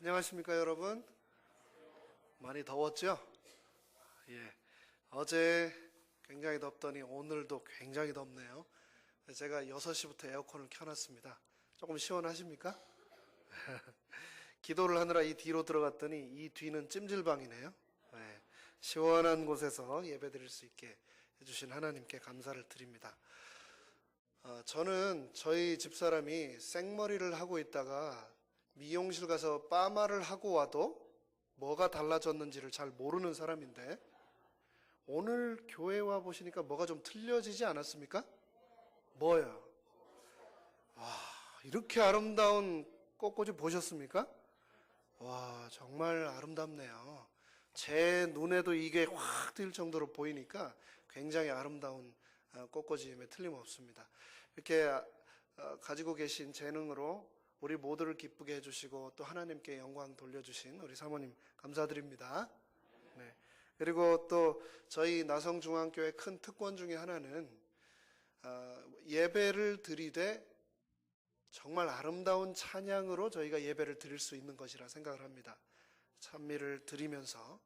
안녕하십니까 여러분. 많이 더웠죠? 예. 어제 굉장히 덥더니 오늘도 굉장히 덥네요. 제가 6시부터 에어컨을 켜놨습니다. 조금 시원하십니까? 기도를 하느라 이 뒤로 들어갔더니 이 뒤는 찜질방이네요. 예. 시원한 곳에서 예배 드릴 수 있게 해주신 하나님께 감사를 드립니다. 저는 저희 집사람이 생머리를 하고 있다가 미용실 가서 파마를 하고 와도 뭐가 달라졌는지를 잘 모르는 사람인데 오늘 교회 와 보시니까 뭐가 좀 틀려지지 않았습니까? 뭐요? 와, 이렇게 아름다운 꽃꽂이 보셨습니까? 와, 정말 아름답네요. 제 눈에도 이게 확 뜰 정도로 보이니까 굉장히 아름다운 꽃꽂이임에 틀림없습니다. 이렇게 가지고 계신 재능으로 우리 모두를 기쁘게 해주시고 또 하나님께 영광 돌려주신 우리 사모님 감사드립니다. 네. 그리고 또 저희 나성중앙교회 큰 특권 중에 하나는 예배를 드리되 정말 아름다운 찬양으로 저희가 예배를 드릴 수 있는 것이라 생각을 합니다. 찬미를 드리면서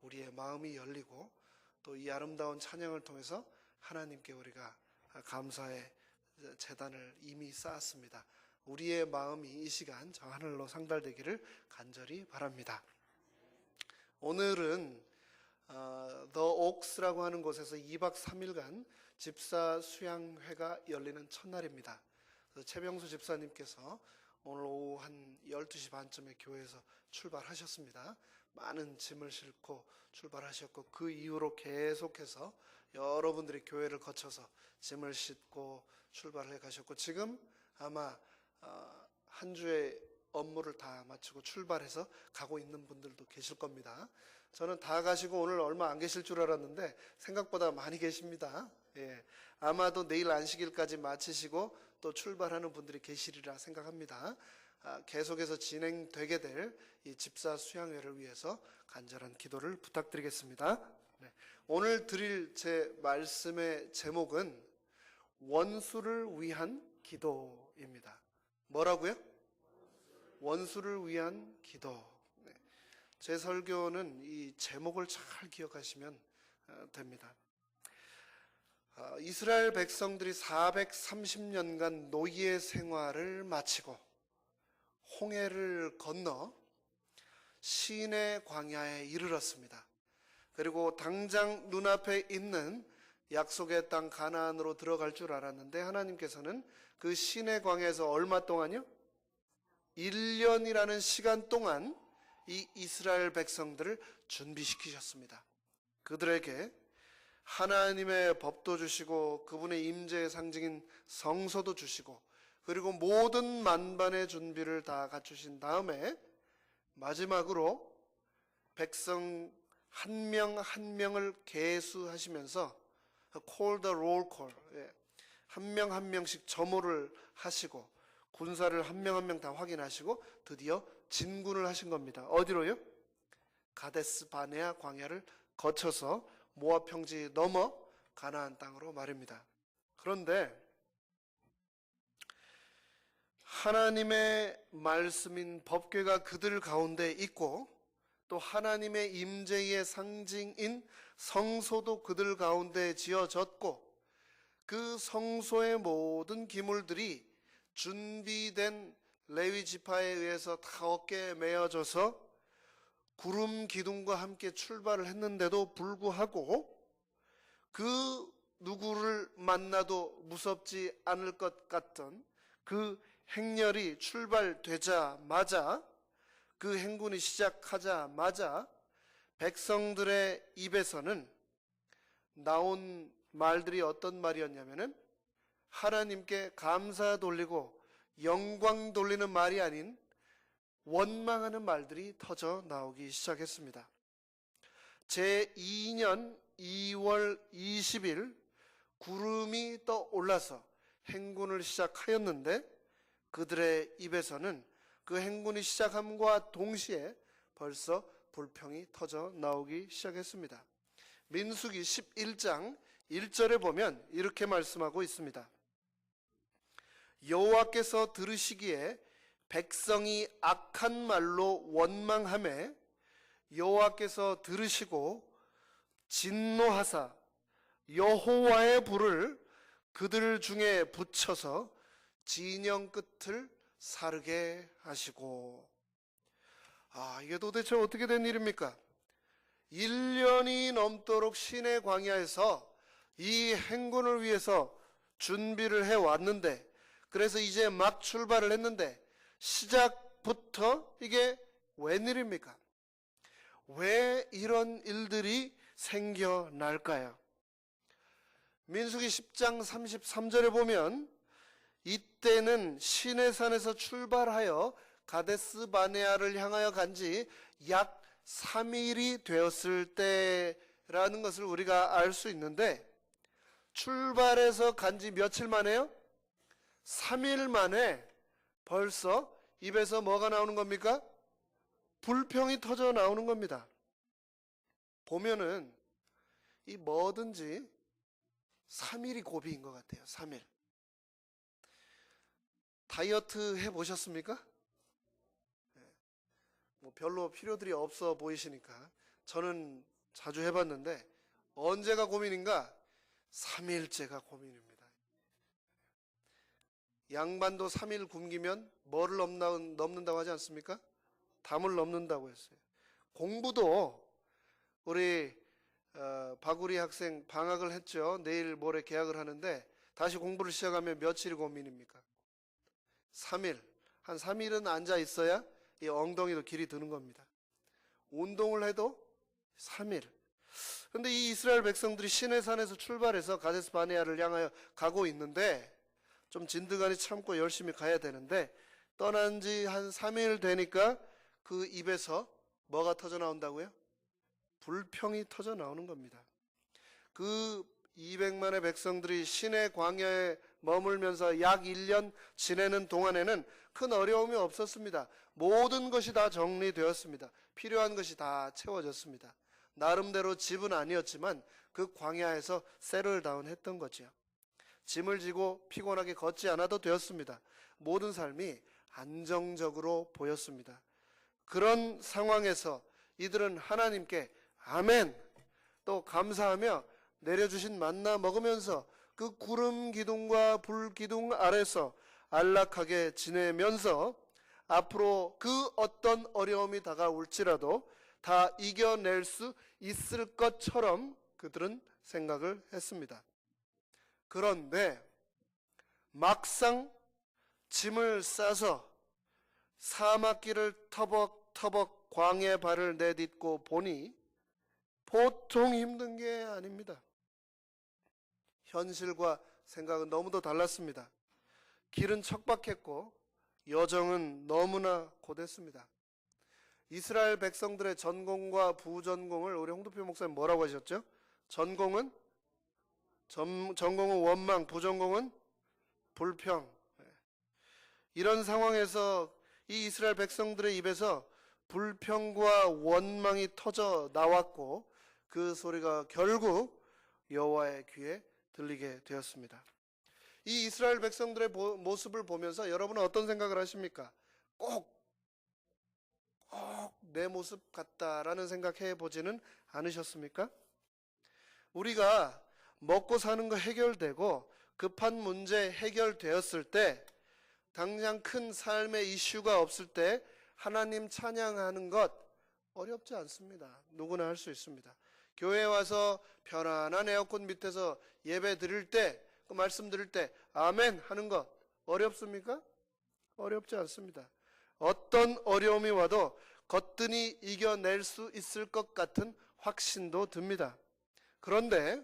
우리의 마음이 열리고 또 이 아름다운 찬양을 통해서 하나님께 우리가 감사의 제단을 이미 쌓았습니다. 우리의 마음이 이 시간 저 하늘로 상달되기를 간절히 바랍니다. 오늘은 The Oaks라고 하는 곳에서 2박 3일간 집사 수양회가 열리는 첫날입니다. 최병수 집사님께서 오늘 오후 한 12시 반쯤에 교회에서 출발하셨습니다. 많은 짐을 싣고 출발하셨고 그 이후로 계속해서 여러분들이 교회를 거쳐서 짐을 싣고 출발을 해 가셨고 지금 아마 한 주의 업무를 다 마치고 출발해서 가고 있는 분들도 계실 겁니다. 저는 다 가시고 오늘 얼마 안 계실 줄 알았는데 생각보다 많이 계십니다. 예, 아마도 내일 안식일까지 마치시고 또 출발하는 분들이 계시리라 생각합니다. 계속해서 진행되게 될 이 집사 수양회를 위해서 간절한 기도를 부탁드리겠습니다. 네, 오늘 드릴 제 말씀의 제목은 원수를 위한 기도입니다. 뭐라고요? 원수를 위한 기도. 네. 제 설교는 이 제목을 잘 기억하시면 됩니다. 이스라엘 백성들이 430년간 노예 생활을 마치고 홍해를 건너 시내 광야에 이르렀습니다. 그리고 당장 눈앞에 있는 약속의 땅 가나안으로 들어갈 줄 알았는데 하나님께서는 그 시내 광야에서 얼마 동안요? 1년이라는 시간 동안 이 이스라엘 백성들을 준비시키셨습니다. 그들에게 하나님의 법도 주시고 그분의 임재의 상징인 성소도 주시고 그리고 모든 만반의 준비를 다 갖추신 다음에 마지막으로 백성 한 명 한 명을 계수하시면서 call the roll call, 한 명 한 명씩 점호를 하시고 군사를 한 명 한 명 다 확인하시고 드디어 진군을 하신 겁니다. 어디로요? 가데스 바네아 광야를 거쳐서 모압 평지 넘어 가나안 땅으로 말입니다. 그런데 하나님의 말씀인 법궤가 그들 가운데 있고 또 하나님의 임재의 상징인 성소도 그들 가운데 지어졌고 그 성소의 모든 기물들이 준비된 레위 지파에 의해서 다 어깨에 메어져서 구름 기둥과 함께 출발을 했는데도 불구하고 그 누구를 만나도 무섭지 않을 것 같던 그 행렬이 출발되자마자 그 행군이 시작하자마자 백성들의 입에서는 나온 말들이 어떤 말이었냐면은 하나님께 감사 돌리고 영광 돌리는 말이 아닌 원망하는 말들이 터져 나오기 시작했습니다. 제2년 2월 20일 구름이 떠올라서 행군을 시작하였는데 그들의 입에서는 그 행군이 시작함과 동시에 벌써 불평이 터져 나오기 시작했습니다. 민수기 11장 1절에 보면 이렇게 말씀하고 있습니다. 여호와께서 들으시기에 백성이 악한 말로 원망하매 여호와께서 들으시고 진노하사 여호와의 불을 그들 중에 붙여서 진영 끝을 사르게 하시고. 이게 도대체 어떻게 된 일입니까? 1년이 넘도록 시내 광야에서 이 행군을 위해서 준비를 해왔는데, 그래서 이제 막 출발을 했는데 시작부터 이게 웬일입니까? 왜 이런 일들이 생겨날까요? 민수기 10장 33절에 보면 이때는 시내산에서 출발하여 가데스 바네아를 향하여 간지 약 3일이 되었을 때라는 것을 우리가 알 수 있는데, 출발해서 간지 며칠 만에요? 3일 만에 벌써 입에서 뭐가 나오는 겁니까? 불평이 터져 나오는 겁니다. 보면은 이 뭐든지 3일이 고비인 것 같아요. 3일. 다이어트 해보셨습니까? 뭐 별로 필요들이 없어 보이시니까 저는 자주 해봤는데, 언제가 고민인가? 3일째가 고민입니다. 양반도 3일 굶기면 뭐를 넘는다고 하지 않습니까? 담을 넘는다고 했어요. 공부도 우리 바구리 학생 방학을 했죠. 내일 모레 개학을 하는데 다시 공부를 시작하면 며칠이 고민입니까? 3일. 한 3일은 앉아 있어야 이 엉덩이도 길이 드는 겁니다. 운동을 해도 3일. 그런데 이 이스라엘 백성들이 시내산에서 출발해서 가데스 바네아를 향하여 가고 있는데, 좀 진드간이 참고 열심히 가야 되는데, 떠난 지 한 3일 되니까 그 입에서 뭐가 터져 나온다고요? 불평이 터져 나오는 겁니다. 그 200만의 백성들이 시내 광야에 머물면서 약 1년 지내는 동안에는 큰 어려움이 없었습니다. 모든 것이 다 정리되었습니다. 필요한 것이 다 채워졌습니다. 나름대로 집은 아니었지만 그 광야에서 세틀다운 했던 거죠. 짐을 지고 피곤하게 걷지 않아도 되었습니다. 모든 삶이 안정적으로 보였습니다. 그런 상황에서 이들은 하나님께 아멘, 또 감사하며 내려주신 만나 먹으면서 그 구름 기둥과 불 기둥 아래서 안락하게 지내면서 앞으로 그 어떤 어려움이 다가올지라도 다 이겨낼 수 있을 것처럼 그들은 생각을 했습니다. 그런데 막상 짐을 싸서 사막길을 터벅터벅 광야에 발을 내딛고 보니 보통 힘든 게 아닙니다. 현실과 생각은 너무도 달랐습니다. 길은 척박했고 여정은 너무나 고됐습니다. 이스라엘 백성들의 전공과 부전공을 우리 홍두표 목사님 뭐라고 하셨죠? 전공은 원망, 부전공은 불평. 이런 상황에서 이 이스라엘 백성들의 입에서 불평과 원망이 터져 나왔고, 그 소리가 결국 여호와의 귀에 들리게 되었습니다. 이 이스라엘 백성들의 모습을 보면서 여러분은 어떤 생각을 하십니까? 꼭 내 모습 같다라는 생각해 보지는 않으셨습니까? 우리가 먹고 사는 거 해결되고 급한 문제 해결되었을 때, 당장 큰 삶의 이슈가 없을 때 하나님 찬양하는 것 어렵지 않습니다. 누구나 할 수 있습니다. 교회에 와서 편안한 에어컨 밑에서 예배 드릴 때, 그 말씀 드릴 때 아멘 하는 것 어렵습니까? 어렵지 않습니다. 어떤 어려움이 와도 거뜬히 이겨낼 수 있을 것 같은 확신도 듭니다. 그런데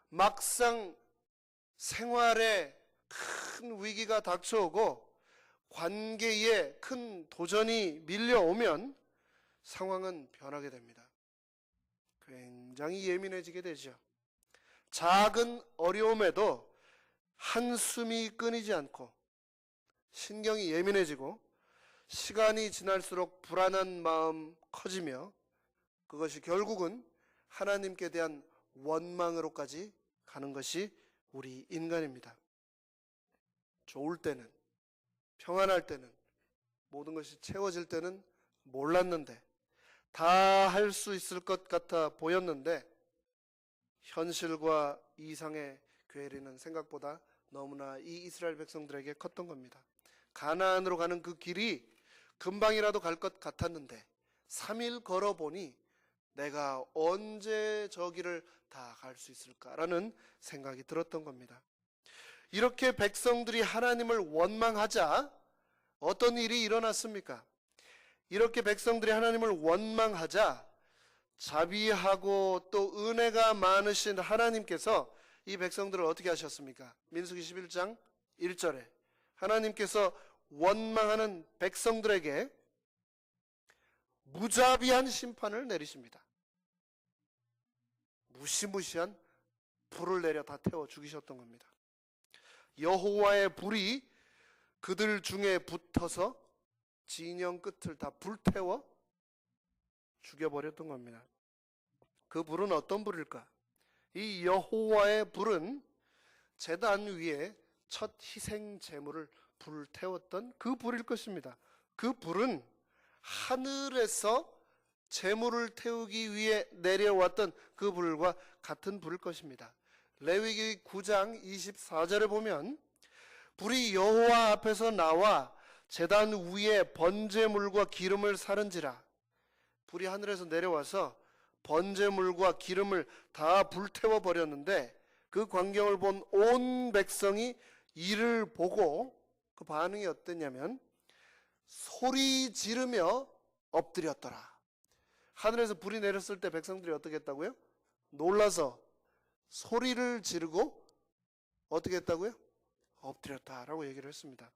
막상 생활에 큰 위기가 닥쳐오고 관계에 큰 도전이 밀려오면 상황은 변하게 됩니다. 굉장히 예민해지게 되죠. 작은 어려움에도 한숨이 끊이지 않고 신경이 예민해지고, 시간이 지날수록 불안한 마음 커지며, 그것이 결국은 하나님께 대한 원망으로까지 가는 것이 우리 인간입니다. 좋을 때는, 평안할 때는 모든 것이 채워질 때는 몰랐는데, 다 할 수 있을 것 같아 보였는데 현실과 이상의 괴리는 생각보다 너무나 이 이스라엘 백성들에게 컸던 겁니다. 가나안으로 가는 그 길이 금방이라도 갈 것 같았는데 3일 걸어보니 내가 언제 저 길을 다 갈 수 있을까라는 생각이 들었던 겁니다. 이렇게 백성들이 하나님을 원망하자 어떤 일이 일어났습니까? 이렇게 백성들이 하나님을 원망하자 자비하고 또 은혜가 많으신 하나님께서 이 백성들을 어떻게 하셨습니까? 민수기 11장 1절에 하나님께서 원망하는 백성들에게 무자비한 심판을 내리십니다. 무시무시한 불을 내려 다 태워 죽이셨던 겁니다. 여호와의 불이 그들 중에 붙어서 진영 끝을 다 불태워 죽여버렸던 겁니다. 그 불은 어떤 불일까? 이 여호와의 불은 제단 위에 첫 희생 제물을 불태웠던 그 불일 것입니다. 그 불은 하늘에서 제물을 태우기 위해 내려왔던 그 불과 같은 불일 것입니다. 레위기 9장 24절에 보면 불이 여호와 앞에서 나와 제단 위에 번제물과 기름을 사른지라. 불이 하늘에서 내려와서 번제물과 기름을 다 불태워 버렸는데 그 광경을 본 온 백성이 이를 보고 그 반응이 어땠냐면 소리 지르며 엎드렸더라. 하늘에서 불이 내렸을 때 백성들이 어떻게 했다고요? 놀라서 소리를 지르고 어떻게 했다고요? 엎드렸다라고 얘기를 했습니다.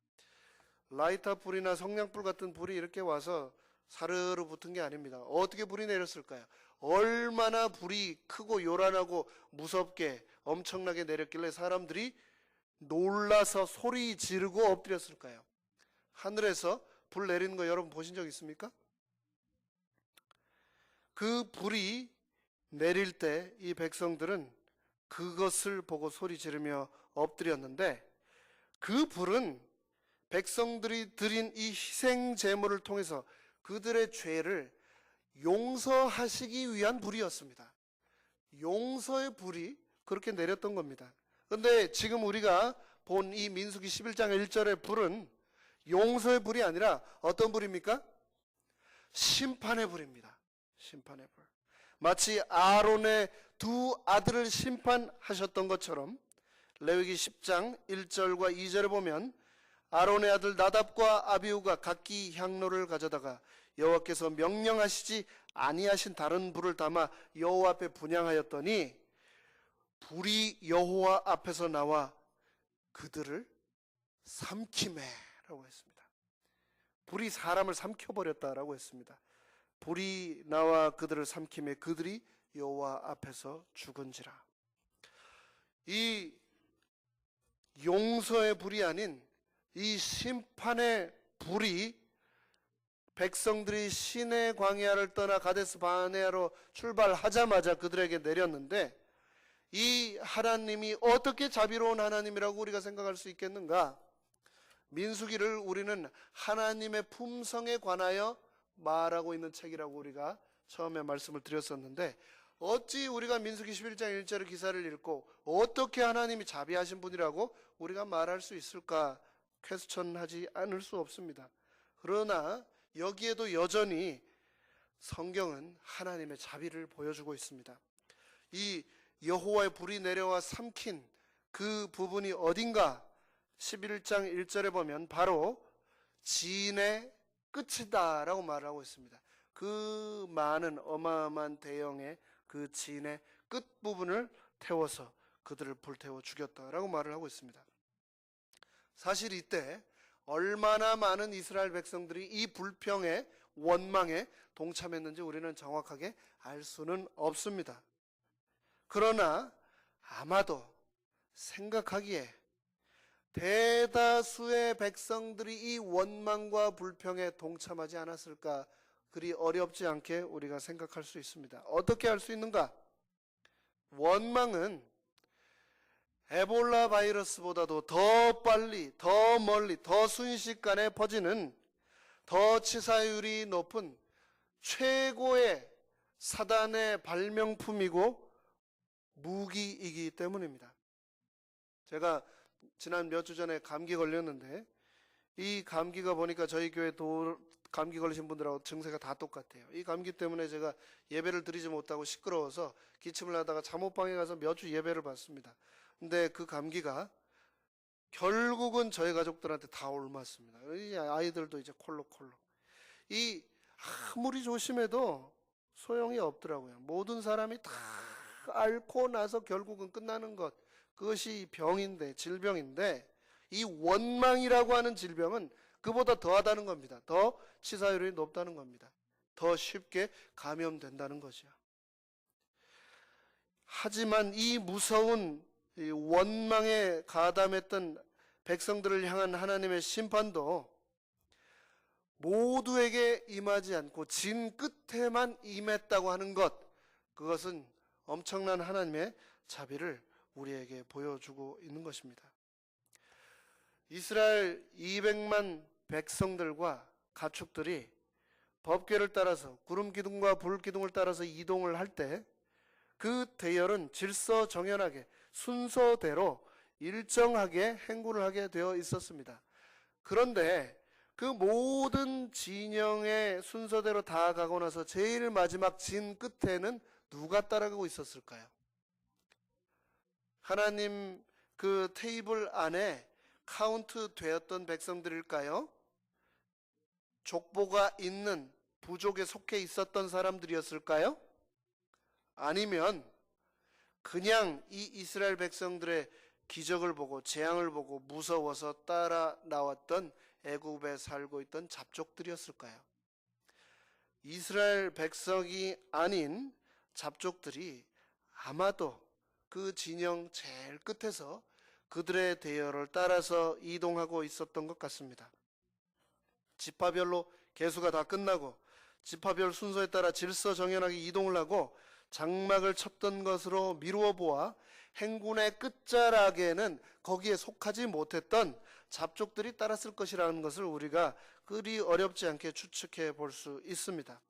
라이터 불이나 성냥불 같은 불이 이렇게 와서 사르르 붙은 게 아닙니다. 어떻게 불이 내렸을까요? 얼마나 불이 크고 요란하고 무섭게 엄청나게 내렸길래 사람들이 놀라서 소리 지르고 엎드렸을까요? 하늘에서 불 내리는 거 여러분 보신 적 있습니까? 그 불이 내릴 때 이 백성들은 그것을 보고 소리 지르며 엎드렸는데 그 불은 백성들이 드린 이 희생 제물을 통해서 그들의 죄를 용서하시기 위한 불이었습니다. 용서의 불이 그렇게 내렸던 겁니다. 그런데 지금 우리가 본 이 민수기 11장 1절의 불은 용서의 불이 아니라 어떤 불입니까? 심판의 불입니다. 심판의 불. 마치 아론의 두 아들을 심판하셨던 것처럼 레위기 10장 1절과 2절에 보면 아론의 아들 나답과 아비후가 각기 향로를 가져다가 여호와께서 명령하시지 아니하신 다른 불을 담아 여호와 앞에 분향하였더니 불이 여호와 앞에서 나와 그들을 삼키매라고 했습니다. 불이 사람을 삼켜버렸다라고 했습니다. 불이 나와 그들을 삼키매 그들이 여호와 앞에서 죽은지라. 이 용서의 불이 아닌 이 심판의 불이 백성들이 시내 광야를 떠나 가데스 바네아로 출발하자마자 그들에게 내렸는데 이 하나님이 어떻게 자비로운 하나님이라고 우리가 생각할 수 있겠는가? 민수기를 우리는 하나님의 품성에 관하여 말하고 있는 책이라고 우리가 처음에 말씀을 드렸었는데 어찌 우리가 민수기 11장 1절의 기사를 읽고 어떻게 하나님이 자비하신 분이라고 우리가 말할 수 있을까? 퀘스천하지 않을 수 없습니다. 그러나 여기에도 여전히 성경은 하나님의 자비를 보여주고 있습니다. 이 여호와의 불이 내려와 삼킨 그 부분이 어딘가 11장 1절에 보면 바로 진의 끝이다 라고 말하고 있습니다. 그 많은 어마어마한 대형의 그 진의 끝부분을 태워서 그들을 불태워 죽였다라고 말을 하고 있습니다. 사실 이때 얼마나 많은 이스라엘 백성들이 이 불평에 원망에 동참했는지 우리는 정확하게 알 수는 없습니다. 그러나 아마도 생각하기에 대다수의 백성들이 이 원망과 불평에 동참하지 않았을까 그리 어렵지 않게 우리가 생각할 수 있습니다. 어떻게 할 수 있는가? 원망은 에볼라 바이러스보다도 더 빨리, 더 멀리, 더 순식간에 퍼지는 더 치사율이 높은 최고의 사단의 발명품이고 무기이기 때문입니다. 제가 지난 몇 주 전에 감기 걸렸는데 이 감기가 보니까 저희 교회 감기 걸리신 분들하고 증세가 다 똑같아요. 이 감기 때문에 제가 예배를 드리지 못하고 시끄러워서 기침을 하다가 잠옷방에 가서 몇 주 예배를 받습니다. 근데 그 감기가 결국은 저희 가족들한테 다 옮았습니다. 아이들도 이제 콜록콜록. 이 아무리 조심해도 소용이 없더라고요. 모든 사람이 다 앓고 나서 결국은 끝나는 것, 그것이 병인데, 질병인데, 이 원망이라고 하는 질병은 그보다 더하다는 겁니다. 더 치사율이 높다는 겁니다. 더 쉽게 감염된다는 거죠. 하지만 이 무서운 원망에 가담했던 백성들을 향한 하나님의 심판도 모두에게 임하지 않고 진 끝에만 임했다고 하는 것, 그것은 엄청난 하나님의 자비를 우리에게 보여주고 있는 것입니다. 이스라엘 200만 백성들과 가축들이 법궤를 따라서 구름 기둥과 불 기둥을 따라서 이동을 할 때 그 대열은 질서정연하게 순서대로 일정하게 행군을 하게 되어 있었습니다. 그런데 그 모든 진영의 순서대로 다 가고 나서 제일 마지막 진 끝에는 누가 따라가고 있었을까요? 하나님 그 테이블 안에 카운트 되었던 백성들일까요? 족보가 있는 부족에 속해 있었던 사람들이었을까요? 아니면 그냥 이 이스라엘 백성들의 기적을 보고 재앙을 보고 무서워서 따라 나왔던 애굽에 살고 있던 잡족들이었을까요? 이스라엘 백성이 아닌 잡족들이 아마도 그 진영 제일 끝에서 그들의 대열을 따라서 이동하고 있었던 것 같습니다. 지파별로 계수가 다 끝나고 지파별 순서에 따라 질서정연하게 이동을 하고 장막을 쳤던 것으로 미루어 보아 행군의 끝자락에는 거기에 속하지 못했던 잡족들이 따랐을 것이라는 것을 우리가 그리 어렵지 않게 추측해 볼 수 있습니다.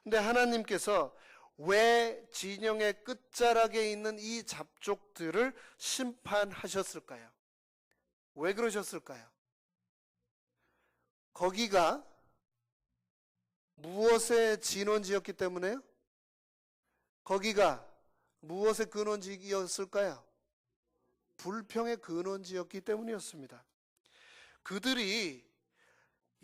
근데 하나님께서 왜 진영의 끝자락에 있는 이 잡족들을 심판하셨을까요? 왜 그러셨을까요? 거기가 무엇의 진원지였기 때문에요? 거기가 무엇의 근원지였을까요? 불평의 근원지였기 때문이었습니다. 그들이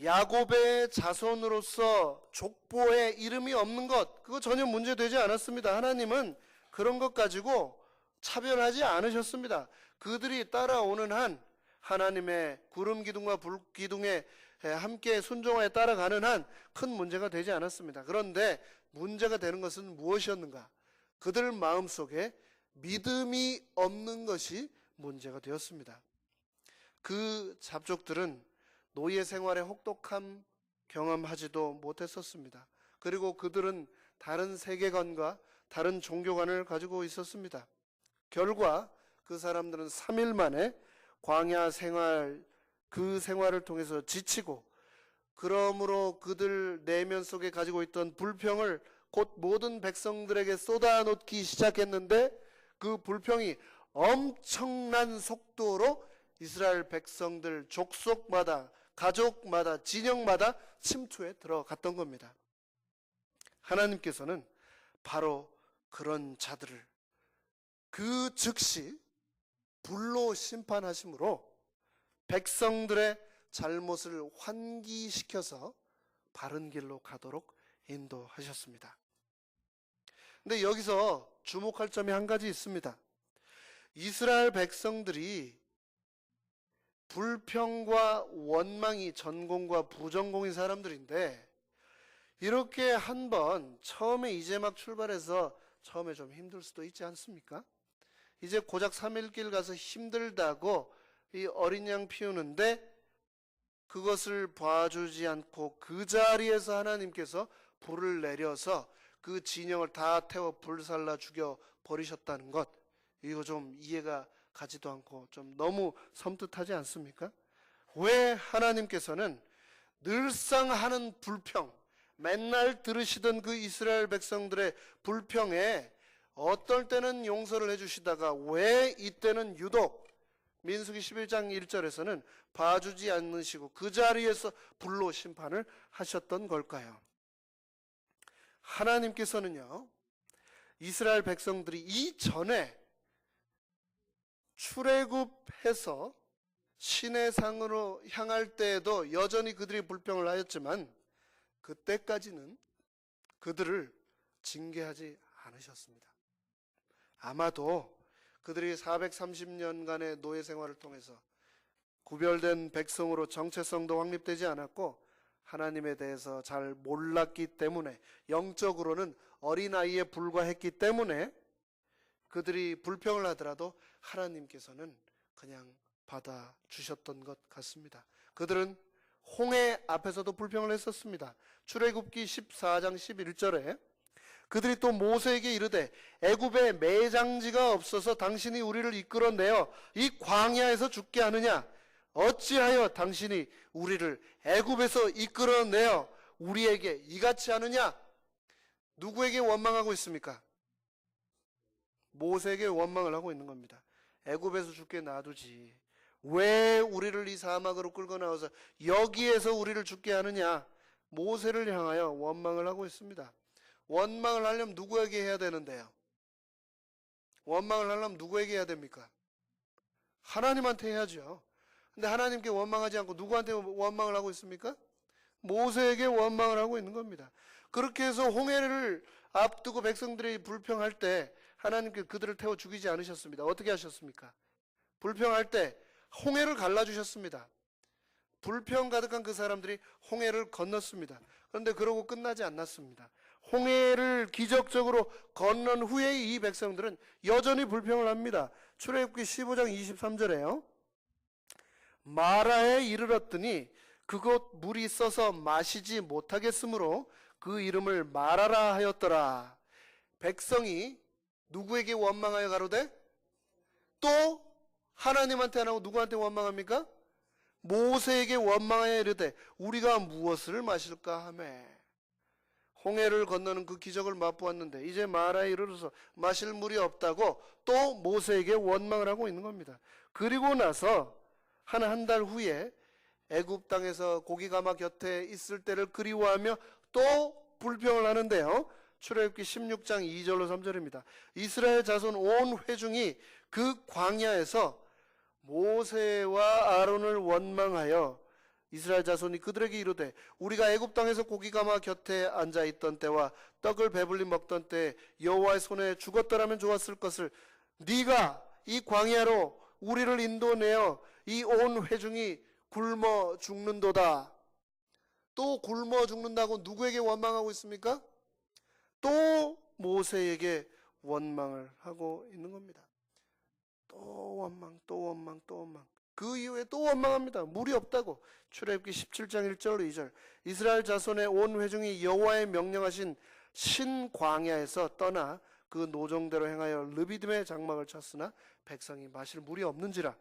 야곱의 자손으로서 족보에 이름이 없는 것, 그거 전혀 문제되지 않았습니다. 하나님은 그런 것 가지고 차별하지 않으셨습니다. 그들이 따라오는 한 하나님의 구름 기둥과 불 기둥에 함께 순종하여 따라가는 한 큰 문제가 되지 않았습니다. 그런데 문제가 되는 것은 무엇이었는가? 그들 마음속에 믿음이 없는 것이 문제가 되었습니다. 그 잡족들은 노예 생활의 혹독함 경험하지도 못했었습니다. 그리고 그들은 다른 세계관과 다른 종교관을 가지고 있었습니다. 결과 그 사람들은 3일 만에 광야 생활, 그 생활을 통해서 지치고, 그러므로 그들 내면 속에 가지고 있던 불평을 곧 모든 백성들에게 쏟아놓기 시작했는데, 그 불평이 엄청난 속도로 이스라엘 백성들 족속마다, 가족마다, 진영마다 침투해 들어갔던 겁니다. 하나님께서는 바로 그런 자들을 그 즉시 불로 심판하심으로 백성들의 잘못을 환기시켜서 바른 길로 가도록 인도하셨습니다. 근데 여기서 주목할 점이 한 가지 있습니다. 이스라엘 백성들이 불평과 원망이 전공과 부전공인 사람들인데, 이렇게 한번 처음에 이제 막 출발해서 처음에 좀 힘들 수도 있지 않습니까? 이제 고작 3일 길 가서 힘들다고 이 어린 양 피우는데 그것을 봐주지 않고 그 자리에서 하나님께서 불을 내려서 그 진영을 다 태워 불살라 죽여 버리셨다는 것, 이거 좀 이해가 가지도 않고 좀 너무 섬뜩하지 않습니까? 왜 하나님께서는 늘상 하는 불평, 맨날 들으시던 그 이스라엘 백성들의 불평에 어떨 때는 용서를 해주시다가 왜 이때는 유독 민수기 11장 1절에서는 봐주지 않으시고 그 자리에서 불로 심판을 하셨던 걸까요? 하나님께서는요, 이스라엘 백성들이 이전에 출애굽해서 시내산으로 향할 때에도 여전히 그들이 불평을 하였지만 그때까지는 그들을 징계하지 않으셨습니다. 아마도 그들이 430년간의 노예 생활을 통해서 구별된 백성으로 정체성도 확립되지 않았고 하나님에 대해서 잘 몰랐기 때문에, 영적으로는 어린아이에 불과했기 때문에 그들이 불평을 하더라도 하나님께서는 그냥 받아주셨던 것 같습니다. 그들은 홍해 앞에서도 불평을 했었습니다. 출애굽기 14장 11절에 그들이 또 모세에게 이르되 애굽에 매장지가 없어서 당신이 우리를 이끌어내어 이 광야에서 죽게 하느냐? 어찌하여 당신이 우리를 애굽에서 이끌어내어 우리에게 이같이 하느냐? 누구에게 원망하고 있습니까? 모세에게 원망을 하고 있는 겁니다. 애굽에서 죽게 놔두지 왜 우리를 이 사막으로 끌고 나와서 여기에서 우리를 죽게 하느냐? 모세를 향하여 원망을 하고 있습니다. 원망을 하려면 누구에게 해야 되는데요? 원망을 하려면 누구에게 해야 됩니까? 하나님한테 해야죠. 근데 하나님께 원망하지 않고 누구한테 원망을 하고 있습니까? 모세에게 원망을 하고 있는 겁니다. 그렇게 해서 홍해를 앞두고 백성들이 불평할 때 하나님께 그들을 태워 죽이지 않으셨습니다. 어떻게 하셨습니까? 불평할 때 홍해를 갈라주셨습니다. 불평 가득한 그 사람들이 홍해를 건넜습니다. 그런데 그러고 끝나지 않았습니다. 홍해를 기적적으로 건넌 후에 이 백성들은 여전히 불평을 합니다. 출애굽기 15장 23절에요. 마라에 이르렀더니 그곳 물이 써서 마시지 못하겠으므로 그 이름을 마라라 하였더라. 백성이 누구에게 원망하여 가로되? 또 하나님한테 안 하고 누구한테 원망합니까? 모세에게 원망하여 이르되 우리가 무엇을 마실까 하매. 홍해를 건너는 그 기적을 맛보았는데 이제 마라에 이르러서 마실 물이 없다고 또 모세에게 원망을 하고 있는 겁니다. 그리고 나서 한 달 후에 애굽 땅에서 고기가마 곁에 있을 때를 그리워하며 또 불평을 하는데요. 출애굽기 16장 2절로 3절입니다. 이스라엘 자손 온 회중이 그 광야에서 모세와 아론을 원망하여 이스라엘 자손이 그들에게 이르되 우리가 애굽 땅에서 고기가마 곁에 앉아 있던 때와 떡을 배불리 먹던 때 여호와의 손에 죽었더라면 좋았을 것을 네가 이 광야로 우리를 인도내어 이 온 회중이 굶어 죽는도다. 또 굶어 죽는다고 누구에게 원망하고 있습니까? 또 모세에게 원망을 하고 있는 겁니다. 또 원망, 또 원망, 또 원망. 그 이후에 또 원망합니다. 물이 없다고. 출애굽기 17장 1절 2절. 이스라엘 자손의 온 회중이 여호와의 명령하신 신광야에서 떠나 그 노정대로 행하여 르비딤의 장막을 쳤으나 백성이 마실 물이 없는지라.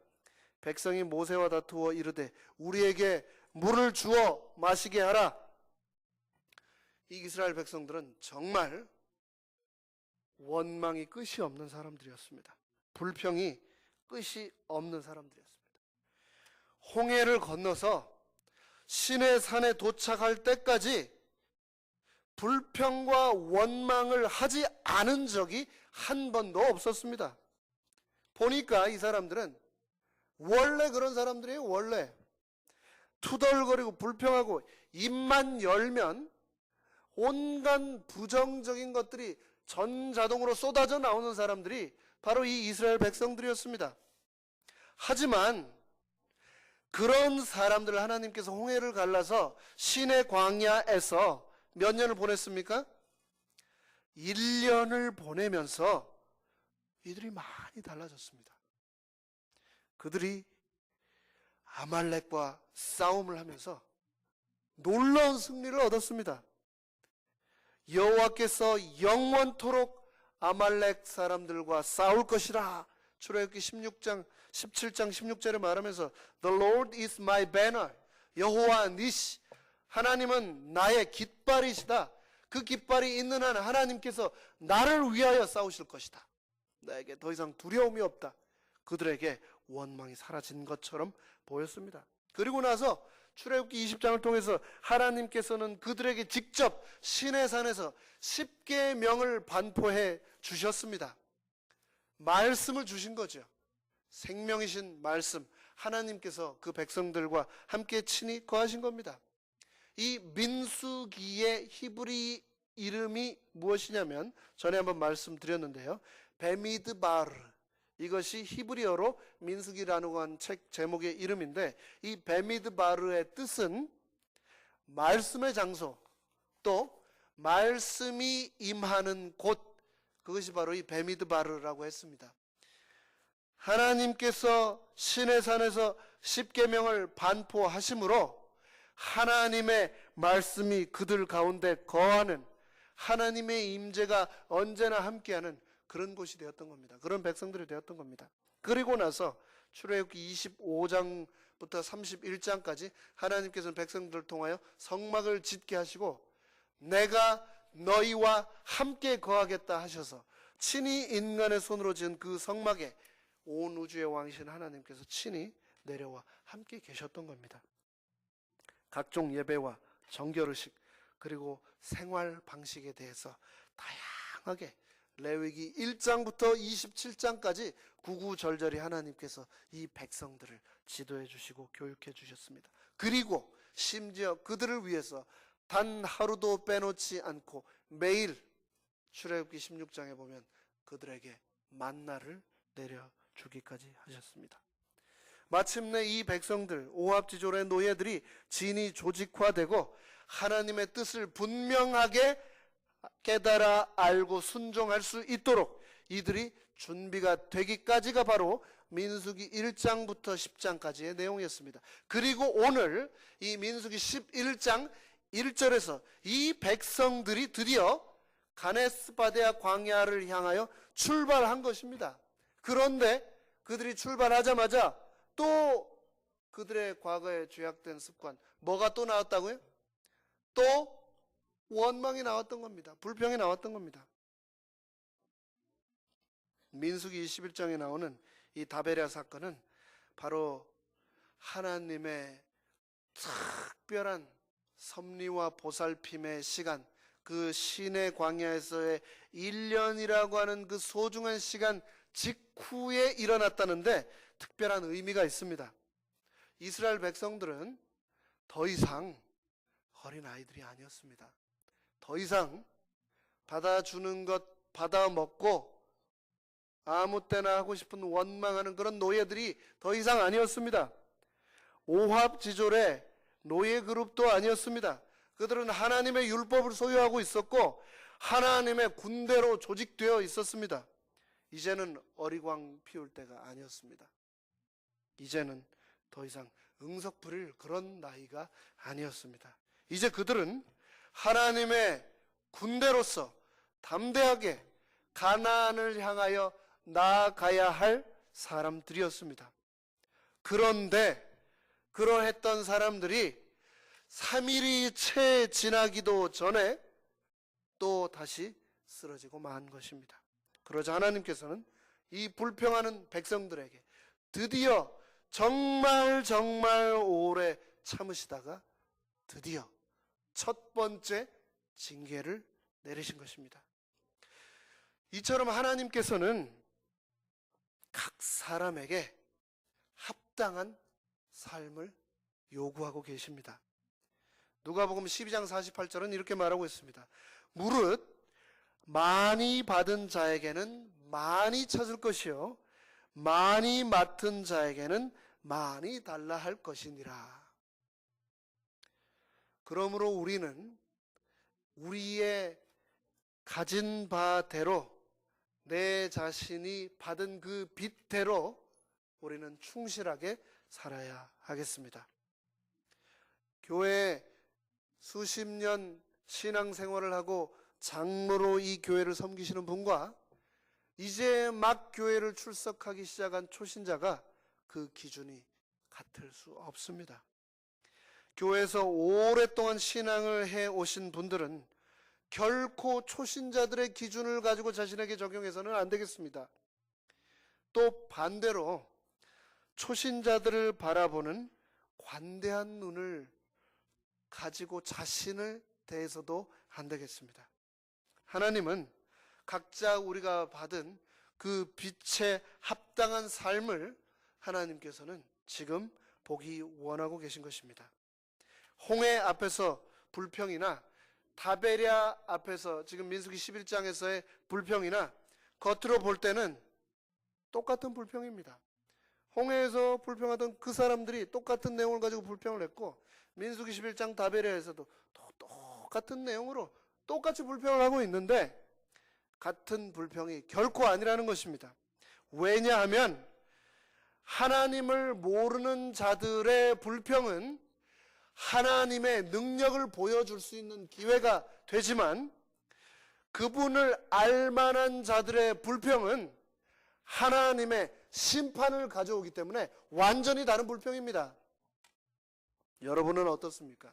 백성이 모세와 다투어 이르되 우리에게 물을 주어 마시게 하라. 이 이스라엘 백성들은 정말 원망이 끝이 없는 사람들이었습니다. 불평이 끝이 없는 사람들이었습니다. 홍해를 건너서 시내 산에 도착할 때까지 불평과 원망을 하지 않은 적이 한 번도 없었습니다. 보니까 이 사람들은 원래 그런 사람들이에요. 원래 투덜거리고 불평하고 입만 열면 온갖 부정적인 것들이 전자동으로 쏟아져 나오는 사람들이 바로 이 이스라엘 백성들이었습니다. 하지만 그런 사람들을 하나님께서 홍해를 갈라서 시내 광야에서 몇 년을 보냈습니까? 1년을 보내면서 이들이 많이 달라졌습니다. 그들이 아말렉과 싸움을 하면서 놀라운 승리를 얻었습니다. 여호와께서 영원토록 아말렉 사람들과 싸울 것이라. 출애굽기 17장 16절에 말하면서 The Lord is my banner. 여호와 니시 하나님은 나의 깃발이시다. 그 깃발이 있는 한 하나님께서 나를 위하여 싸우실 것이다. 나에게 더 이상 두려움이 없다. 그들에게 원망이 사라진 것처럼 보였습니다. 그리고 나서 출애굽기 20장을 통해서 하나님께서는 그들에게 직접 시내산에서 10계명을 반포해 주셨습니다. 말씀을 주신 거죠. 생명이신 말씀, 하나님께서 그 백성들과 함께 친히 거하신 겁니다. 이 민수기의 히브리 이름이 무엇이냐면 전에 한번 말씀드렸는데요. 베미드바르, 이것이 히브리어로 민수기라는 한 책 제목의 이름인데, 이 베미드바르의 뜻은 말씀의 장소, 또 말씀이 임하는 곳, 그것이 바로 이 베미드바르라고 했습니다. 하나님께서 시내산에서 십계명을 반포하심으로 하나님의 말씀이 그들 가운데 거하는, 하나님의 임재가 언제나 함께하는 그런 곳이 되었던 겁니다. 그런 백성들이 되었던 겁니다. 그리고 나서 출애굽기 25장부터 31장까지 하나님께서는 백성들을 통하여 성막을 짓게 하시고 내가 너희와 함께 거하겠다 하셔서 친히 인간의 손으로 지은 그 성막에 온 우주의 왕이신 하나님께서 친히 내려와 함께 계셨던 겁니다. 각종 예배와 정결의식 그리고 생활 방식에 대해서 다양하게 레위기 1장부터 27장까지 구구절절히 하나님께서 이 백성들을 지도해 주시고 교육해 주셨습니다. 그리고 심지어 그들을 위해서 단 하루도 빼놓지 않고 매일 출애굽기 16장에 보면 그들에게 만나를 내려주기까지 하셨습니다. 마침내 이 백성들, 오합지졸의 노예들이 진이 조직화되고 하나님의 뜻을 분명하게 깨달아 알고 순종할 수 있도록 이들이 준비가 되기까지가 바로 민수기 1장부터 10장까지의 내용이었습니다. 그리고 오늘 이 민수기 11장 1절에서 이 백성들이 드디어 가네스바데아 광야를 향하여 출발한 것입니다. 그런데 그들이 출발하자마자 또 그들의 과거에 죄악된 습관, 뭐가 또 나왔다고요? 또 원망이 나왔던 겁니다. 불평이 나왔던 겁니다. 민수기 21장에 나오는 이 다베랴 사건은 바로 하나님의 특별한 섭리와 보살핌의 시간, 그 시내 광야에서의 1년이라고 하는 그 소중한 시간 직후에 일어났다는데 특별한 의미가 있습니다. 이스라엘 백성들은 더 이상 어린아이들이 아니었습니다. 더 이상 받아주는 것 받아먹고 아무 때나 하고 싶은 원망하는 그런 노예들이 더 이상 아니었습니다. 오합지졸의 노예 그룹도 아니었습니다. 그들은 하나님의 율법을 소유하고 있었고 하나님의 군대로 조직되어 있었습니다. 이제는 어리광 피울 때가 아니었습니다. 이제는 더 이상 응석 부릴 그런 나이가 아니었습니다. 이제 그들은 하나님의 군대로서 담대하게 가나안을 향하여 나아가야 할 사람들이었습니다. 그런데 그러했던 사람들이 3일이 채 지나기도 전에 또 다시 쓰러지고 만 것입니다. 그러자 하나님께서는 이 불평하는 백성들에게 드디어 정말 오래 참으시다가 드디어 첫 번째 징계를 내리신 것입니다. 이처럼 하나님께서는 각 사람에게 합당한 삶을 요구하고 계십니다. 누가복음 12장 48절은 이렇게 말하고 있습니다. 무릇 많이 받은 자에게는 많이 찾을 것이요 많이 맡은 자에게는 많이 달라 할 것이니라. 그러므로 우리는 우리의 가진 바대로 내 자신이 받은 그 빚대로 우리는 충실하게 살아야 하겠습니다. 교회에 수십 년 신앙생활을 하고 장로로 이 교회를 섬기시는 분과 이제 막 교회를 출석하기 시작한 초신자가 그 기준이 같을 수 없습니다. 교회에서 오랫동안 신앙을 해 오신 분들은 결코 초신자들의 기준을 가지고 자신에게 적용해서는 안 되겠습니다. 또 반대로 초신자들을 바라보는 관대한 눈을 가지고 자신을 대해서도 안 되겠습니다. 하나님은 각자 우리가 받은 그 빛에 합당한 삶을 하나님께서는 지금 보기 원하고 계신 것입니다. 홍해 앞에서 불평이나 다베랴 앞에서 지금 민수기 11장에서의 불평이나 겉으로 볼 때는 똑같은 불평입니다. 홍해에서 불평하던 그 사람들이 똑같은 내용을 가지고 불평을 했고 민수기 11장 다베랴에서도 똑같은 내용으로 똑같이 불평을 하고 있는데 같은 불평이 결코 아니라는 것입니다. 왜냐하면 하나님을 모르는 자들의 불평은 하나님의 능력을 보여줄 수 있는 기회가 되지만 그분을 알만한 자들의 불평은 하나님의 심판을 가져오기 때문에 완전히 다른 불평입니다. 여러분은 어떻습니까?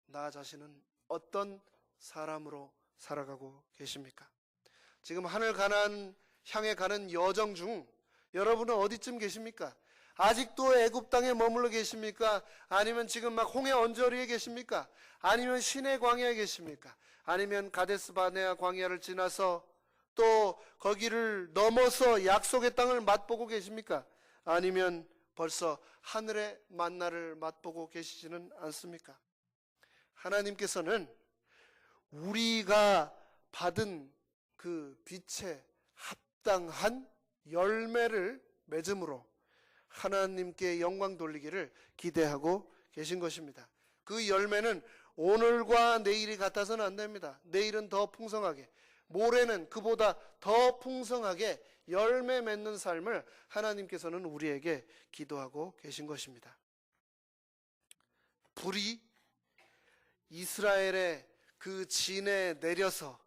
나 자신은 어떤 사람으로 살아가고 계십니까? 지금 하늘 가나안 향해 가는 여정 중 여러분은 어디쯤 계십니까? 아직도 애굽 땅에 머물러 계십니까? 아니면 지금 막 홍해 언저리에 계십니까? 아니면 시내 광야에 계십니까? 아니면 가데스 바네아 광야를 지나서 또 거기를 넘어서 약속의 땅을 맛보고 계십니까? 아니면 벌써 하늘의 만나를 맛보고 계시지는 않습니까? 하나님께서는 우리가 받은 그 빛에 합당한 열매를 맺음으로 하나님께 영광 돌리기를 기대하고 계신 것입니다. 그 열매는 오늘과 내일이 같아서는 안 됩니다. 내일은 더 풍성하게, 모레는 그보다 더 풍성하게 열매 맺는 삶을 하나님께서는 우리에게 기도하고 계신 것입니다. 불이 이스라엘의 그 진에 내려서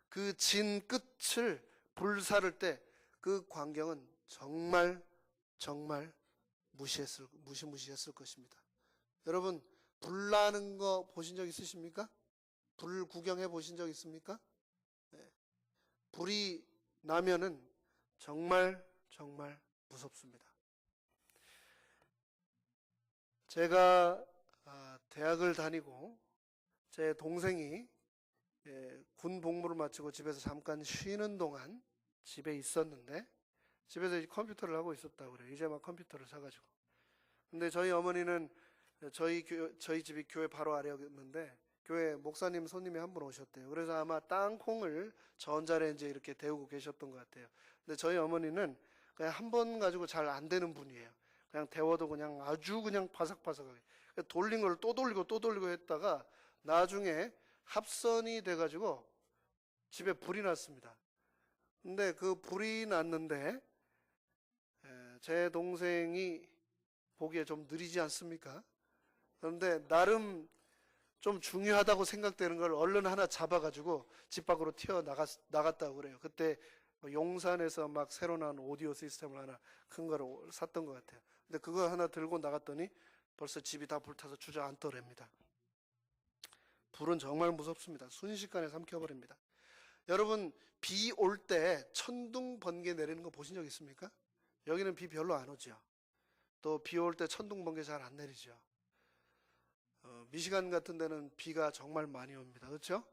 그 진 끝을 불사를 때 그 광경은 정말 무시무시했을 것입니다. 여러분, 불 나는 거 보신 적 있으십니까? 불 구경해 보신 적 있습니까? 네. 불이 나면은 정말 무섭습니다. 제가 대학을 다니고 제 동생이 군 복무를 마치고 집에서 잠깐 쉬는 동안 집에 있었는데 집에서 컴퓨터를 하고 있었다고 그래요. 이제 막 컴퓨터를 사가지고. 근데 저희 어머니는 저희 집이 교회 바로 아래였는데 교회 목사님 손님이 한 분 오셨대요. 그래서 아마 땅콩을 전자레인지에 이렇게 데우고 계셨던 것 같아요. 근데 저희 어머니는 그냥 한 번 가지고 잘 안 되는 분이에요. 그냥 데워도 그냥 아주 그냥 바삭바삭하게. 돌린 걸 또 돌리고 또 돌리고 했다가 나중에 합선이 돼가지고 집에 불이 났습니다. 근데 그 불이 났는데 제 동생이 보기에 좀 느리지 않습니까? 그런데 나름 좀 중요하다고 생각되는 걸 얼른 하나 잡아가지고 집 밖으로 나갔다고 그래요. 그때 용산에서 막 새로 나온 오디오 시스템을 하나 큰 거를 샀던 것 같아요. 근데 그거 하나 들고 나갔더니 벌써 집이 다 불타서 주저앉더랍니다. 불은 정말 무섭습니다. 순식간에 삼켜버립니다. 여러분, 비 올 때 천둥 번개 내리는 거 보신 적 있습니까? 여기는 비 별로 안 오죠. 또 비 올 때 천둥 번개 잘 안 내리죠. 미시간 같은 데는 비가 정말 많이 옵니다. 그렇죠?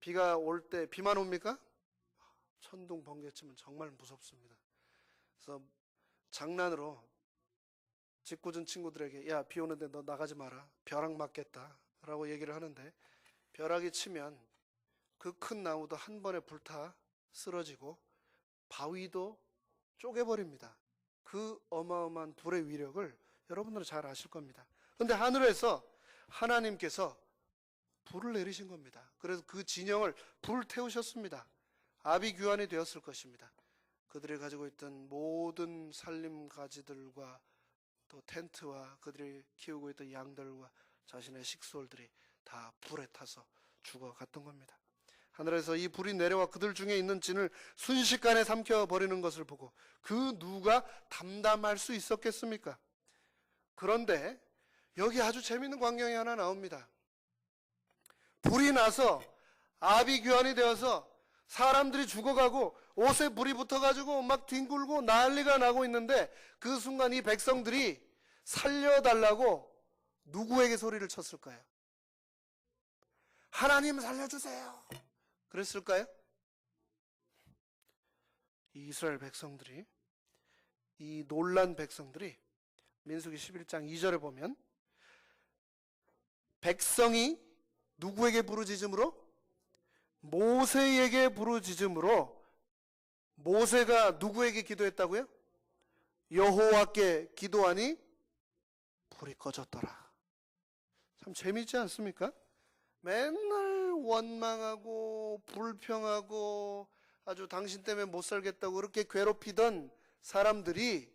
비가 올 때 비만 옵니까? 천둥 번개 치면 정말 무섭습니다. 그래서 장난으로 짓궂은 친구들에게 야, 비 오는데 너 나가지 마라. 벼락 맞겠다 라고 얘기를 하는데 벼락이 치면 그 큰 나무도 한 번에 불타 쓰러지고 바위도 쪼개버립니다. 그 어마어마한 불의 위력을 여러분들은 잘 아실 겁니다. 그런데 하늘에서 하나님께서 불을 내리신 겁니다. 그래서 그 진영을 불태우셨습니다. 아비규환이 되었을 것입니다. 그들이 가지고 있던 모든 살림 가지들과 또 텐트와 그들이 키우고 있던 양들과 자신의 식솔들이 다 불에 타서 죽어갔던 겁니다. 하늘에서 이 불이 내려와 그들 중에 있는 진을 순식간에 삼켜버리는 것을 보고 그 누가 담담할 수 있었겠습니까? 그런데 여기 아주 재밌는 광경이 하나 나옵니다. 불이 나서 아비규환이 되어서 사람들이 죽어가고 옷에 불이 붙어가지고 막 뒹굴고 난리가 나고 있는데 그 순간 이 백성들이 살려달라고 누구에게 소리를 쳤을까요? 하나님 살려주세요. 그랬을까요? 이 이스라엘 백성들이, 이 놀란 백성들이 민수기 11장 2절에 보면 백성이 누구에게 부르짖음으로? 모세에게 부르짖음으로. 모세가 누구에게 기도했다고요? 여호와께 기도하니 불이 꺼졌더라. 참 재미있지 않습니까? 맨날 원망하고 불평하고 아주 당신 때문에 못 살겠다고 그렇게 괴롭히던 사람들이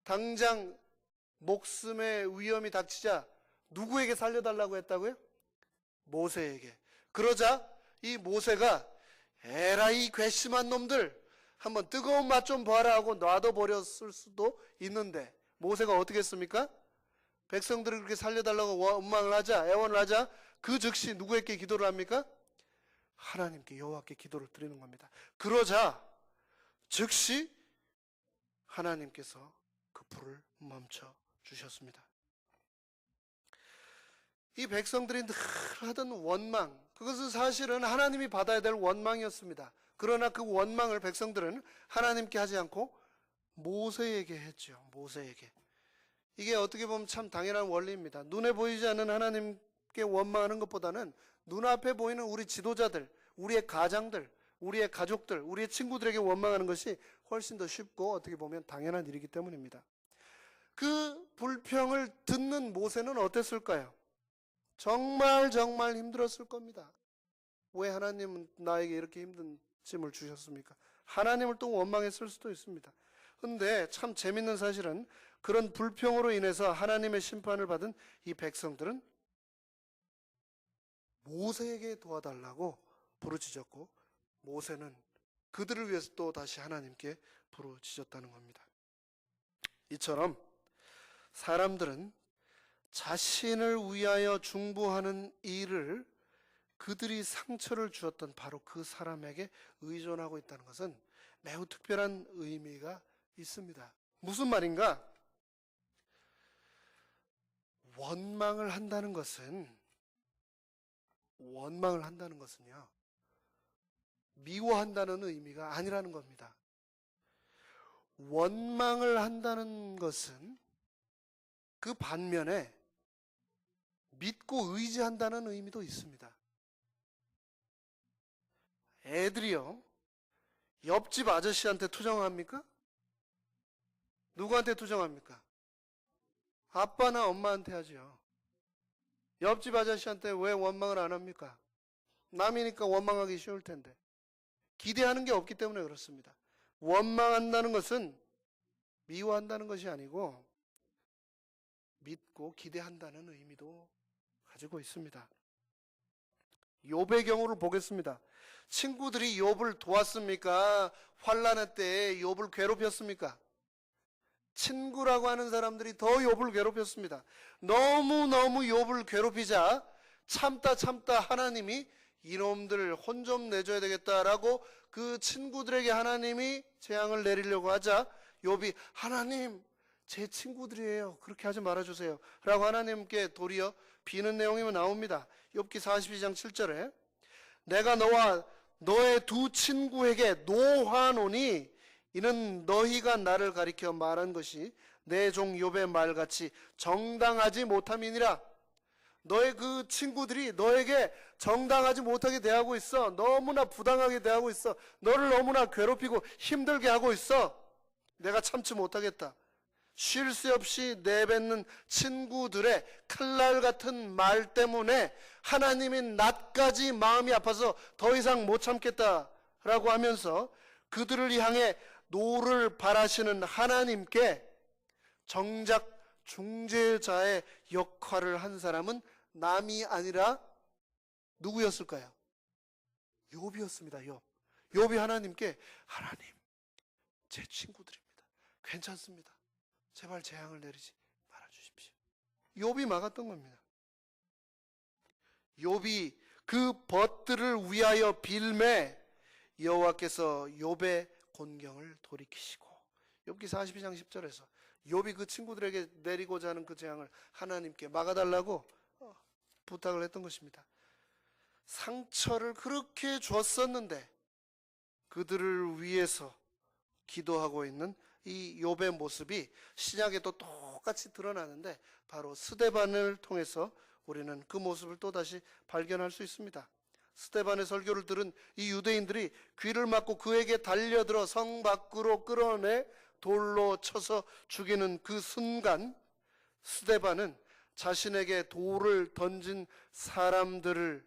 당장 목숨의 위험이 닥치자 누구에게 살려달라고 했다고요? 모세에게. 그러자 이 모세가 에라이 괘씸한 놈들 한번 뜨거운 맛 좀 봐라 하고 놔둬버렸을 수도 있는데 모세가 어떻게 했습니까? 백성들을 그렇게 살려달라고 원망을 하자, 애원을 하자 그 즉시 누구에게 기도를 합니까? 하나님께, 여호와께 기도를 드리는 겁니다. 그러자 즉시 하나님께서 그 불을 멈춰 주셨습니다. 이 백성들이 늘 하던 원망, 그것은 사실은 하나님이 받아야 될 원망이었습니다. 그러나 그 원망을 백성들은 하나님께 하지 않고 모세에게 했죠. 모세에게. 이게 어떻게 보면 참 당연한 원리입니다. 눈에 보이지 않는 하나님께 원망하는 것보다는 눈앞에 보이는 우리 지도자들, 우리의 가장들, 우리의 가족들, 우리의 친구들에게 원망하는 것이 훨씬 더 쉽고 어떻게 보면 당연한 일이기 때문입니다. 그 불평을 듣는 모세는 어땠을까요? 정말 힘들었을 겁니다. 왜 하나님은 나에게 이렇게 힘든 짐을 주셨습니까? 하나님을 또 원망했을 수도 있습니다. 그런데 참 재밌는 사실은 그런 불평으로 인해서 하나님의 심판을 받은 이 백성들은 모세에게 도와달라고 부르짖었고 모세는 그들을 위해서 또 다시 하나님께 부르짖었다는 겁니다. 이처럼 사람들은 자신을 위하여 중보하는 일을 그들이 상처를 주었던 바로 그 사람에게 의존하고 있다는 것은 매우 특별한 의미가 있습니다. 무슨 말인가? 원망을 한다는 것은요, 미워한다는 의미가 아니라는 겁니다. 원망을 한다는 것은 그 반면에 믿고 의지한다는 의미도 있습니다. 애들이요, 옆집 아저씨한테 투정합니까? 누구한테 투정합니까? 아빠나 엄마한테 하죠. 옆집 아저씨한테 왜 원망을 안 합니까? 남이니까 원망하기 쉬울 텐데. 기대하는 게 없기 때문에 그렇습니다. 원망한다는 것은 미워한다는 것이 아니고 믿고 기대한다는 의미도 가지고 있습니다. 욥의 경우를 보겠습니다. 친구들이 욥을 도왔습니까? 환난의 때에 욥을 괴롭혔습니까? 친구라고 하는 사람들이 더 욥을 괴롭혔습니다. 너무너무 욥을 괴롭히자 참다 하나님이 이놈들 혼 좀 내줘야 되겠다라고 그 친구들에게 하나님이 재앙을 내리려고 하자 욥이 하나님 제 친구들이에요. 그렇게 하지 말아주세요. 라고 하나님께 도리어 비는 내용이 나옵니다. 욥기 42장 7절에 내가 너와 너의 두 친구에게 노하노니 이는 너희가 나를 가리켜 말한 것이 내 종 욥의 말같이 정당하지 못함이니라. 너의 그 친구들이 너에게 정당하지 못하게 대하고 있어. 너무나 부당하게 대하고 있어. 너를 너무나 괴롭히고 힘들게 하고 있어. 내가 참지 못하겠다. 쉴 새 없이 내뱉는 친구들의 칼날 같은 말 때문에 하나님이 나까지 마음이 아파서 더 이상 못 참겠다라고 하면서 그들을 향해 노를 바라시는 하나님께 정작 중재자의 역할을 한 사람은 남이 아니라 누구였을까요? 욥이었습니다. 욥이 하나님께 하나님 제 친구들입니다. 괜찮습니다. 제발 재앙을 내리지 말아주십시오. 욥이 막았던 겁니다. 욥이 그 벗들을 위하여 빌매 여호와께서 욥의 곤경을 돌이키시고, 욥기 42장 10절에서 욥이 그 친구들에게 내리고자 하는 그 재앙을 하나님께 막아달라고 부탁을 했던 것입니다. 상처를 그렇게 줬었는데 그들을 위해서 기도하고 있는 이 욥의 모습이 신약에도 똑같이 드러나는데, 바로 스데반을 통해서 우리는 그 모습을 또다시 발견할 수 있습니다. 스데반의 설교를 들은 이 유대인들이 귀를 막고 그에게 달려들어 성 밖으로 끌어내 돌로 쳐서 죽이는 그 순간, 스데반은 자신에게 돌을 던진 사람들을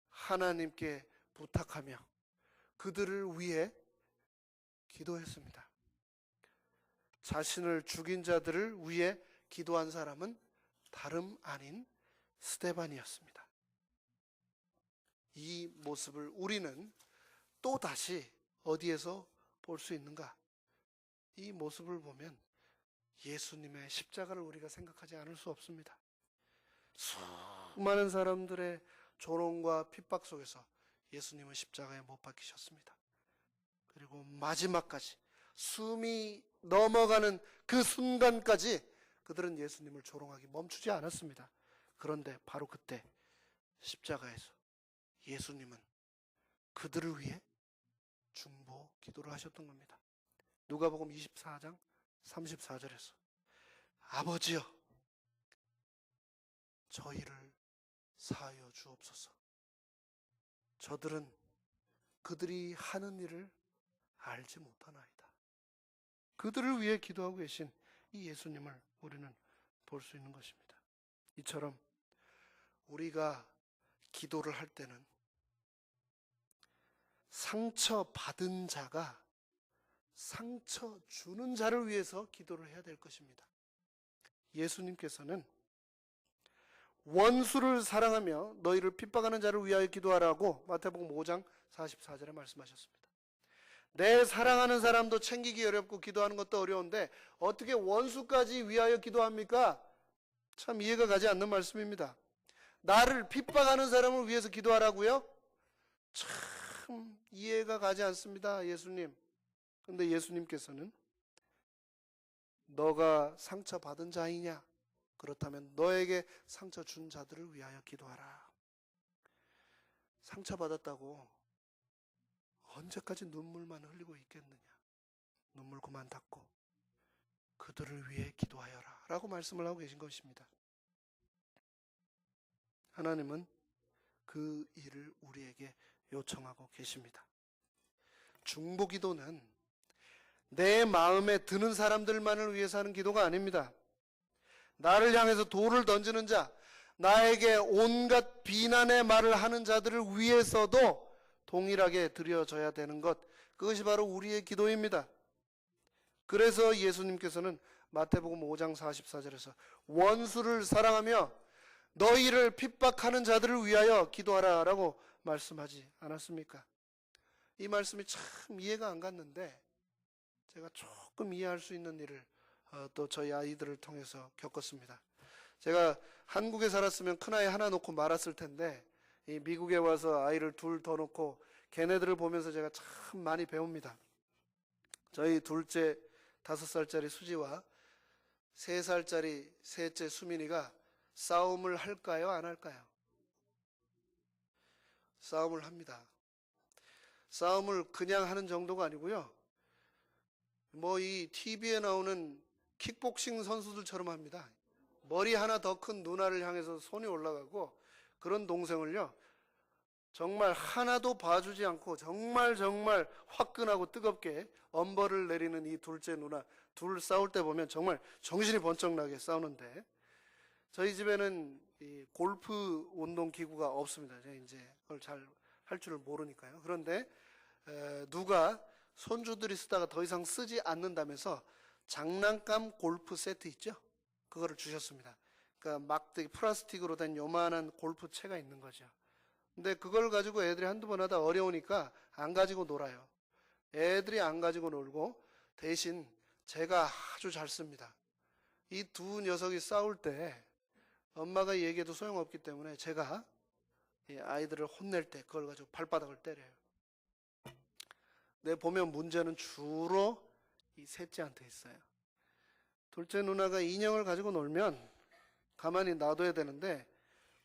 하나님께 부탁하며 그들을 위해 기도했습니다. 자신을 죽인 자들을 위해 기도한 사람은 다름 아닌 스데반이었습니다. 이 모습을 우리는 또 다시 어디에서 볼 수 있는가? 이 모습을 보면 예수님의 십자가를 우리가 생각하지 않을 수 없습니다. 수많은 사람들의 조롱과 핍박 속에서 예수님은 십자가에 못 박히셨습니다. 그리고 마지막까지 숨이 넘어가는 그 순간까지 그들은 예수님을 조롱하기 멈추지 않았습니다. 그런데 바로 그때 십자가에서 예수님은 그들을 위해 중보 기도를 하셨던 겁니다. 누가복음 24장 34절에서 아버지여 저희를 사하여 주옵소서. 저들은 그들이 하는 일을 알지 못하나이다. 그들을 위해 기도하고 계신 이 예수님을 우리는 볼 수 있는 것입니다. 이처럼 우리가 기도를 할 때는 상처받은 자가 상처 주는 자를 위해서 기도를 해야 될 것입니다. 예수님께서는 원수를 사랑하며 너희를 핍박하는 자를 위하여 기도하라고 마태복음 5장 44절에 말씀하셨습니다. 내 사랑하는 사람도 챙기기 어렵고 기도하는 것도 어려운데 어떻게 원수까지 위하여 기도합니까? 참 이해가 가지 않는 말씀입니다. 나를 핍박하는 사람을 위해서 기도하라고요? 참 이해가 가지 않습니다, 예수님. 근데 예수님께서는 너가 상처받은 자이냐? 그렇다면 너에게 상처 준 자들을 위하여 기도하라. 상처받았다고 언제까지 눈물만 흘리고 있겠느냐? 눈물 그만 닦고 그들을 위해 기도하여라 라고 말씀을 하고 계신 것입니다. 하나님은 그 일을 우리에게 요청하고 계십니다. 중보기도는 내 마음에 드는 사람들만을 위해서 하는 기도가 아닙니다. 나를 향해서 돌을 던지는 자, 나에게 온갖 비난의 말을 하는 자들을 위해서도 동일하게 드려져야 되는 것, 그것이 바로 우리의 기도입니다. 그래서 예수님께서는 마태복음 5장 44절에서 원수를 사랑하며 너희를 핍박하는 자들을 위하여 기도하라 라고 말씀하지 않았습니까? 이 말씀이 참 이해가 안 갔는데 제가 조금 이해할 수 있는 일을 또 저희 아이들을 통해서 겪었습니다. 제가 한국에 살았으면 큰아이 하나 놓고 말았을 텐데 이 미국에 와서 아이를 둘 더 놓고 걔네들을 보면서 제가 참 많이 배웁니다. 저희 둘째 5살짜리 수지와 3살짜리 셋째 수민이가 싸움을 할까요? 안 할까요? 싸움을 합니다. 싸움을 그냥 하는 정도가 아니고요. 뭐 이 TV에 나오는 킥복싱 선수들처럼 합니다. 머리 하나 더 큰 누나를 향해서 손이 올라가고, 그런 동생을요 정말 하나도 봐주지 않고 정말 화끈하고 뜨겁게 엄벌을 내리는 이 둘째 누나 둘 싸울 때 보면 정말 정신이 번쩍 나게 싸우는데, 저희 집에는 이 골프 운동 기구가 없습니다. 제가 이제 그걸 잘 할 줄을 모르니까요. 그런데 누가 손주들이 쓰다가 더 이상 쓰지 않는다면서 장난감 골프 세트 있죠? 그거를 주셨습니다. 그러니까 막대기 플라스틱으로 된 요만한 골프채가 있는 거죠. 근데 그걸 가지고 애들이 한두 번 하다 어려우니까 안 가지고 놀아요. 애들이 안 가지고 놀고 대신 제가 아주 잘 씁니다. 이 두 녀석이 싸울 때 엄마가 얘기해도 소용없기 때문에 제가 이 아이들을 혼낼 때 그걸 가지고 발바닥을 때려요. 내 보면 문제는 주로 이 셋째한테 있어요. 둘째 누나가 인형을 가지고 놀면 가만히 놔둬야 되는데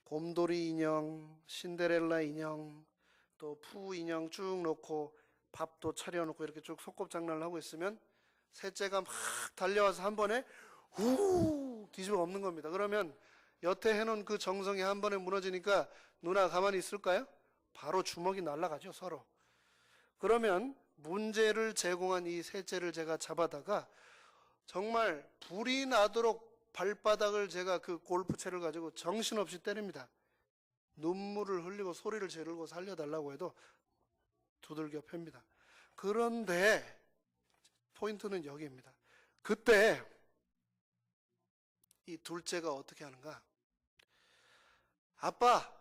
곰돌이 인형, 신데렐라 인형, 또 푸 인형 쭉 놓고 밥도 차려놓고 이렇게 쭉 소꿉장난을 하고 있으면 셋째가 막 달려와서 한 번에 후 뒤집어 엎는 겁니다. 그러면 여태 해놓은 그 정성이 한 번에 무너지니까 누나 가만히 있을까요? 바로 주먹이 날아가죠, 서로. 그러면 문제를 제공한 이 셋째를 제가 잡아다가 정말 불이 나도록 발바닥을 제가 그 골프채를 가지고 정신없이 때립니다. 눈물을 흘리고 소리를 지르고 살려달라고 해도 두들겨 팹니다. 그런데 포인트는 여기입니다. 그때 이 둘째가 어떻게 하는가? 아빠,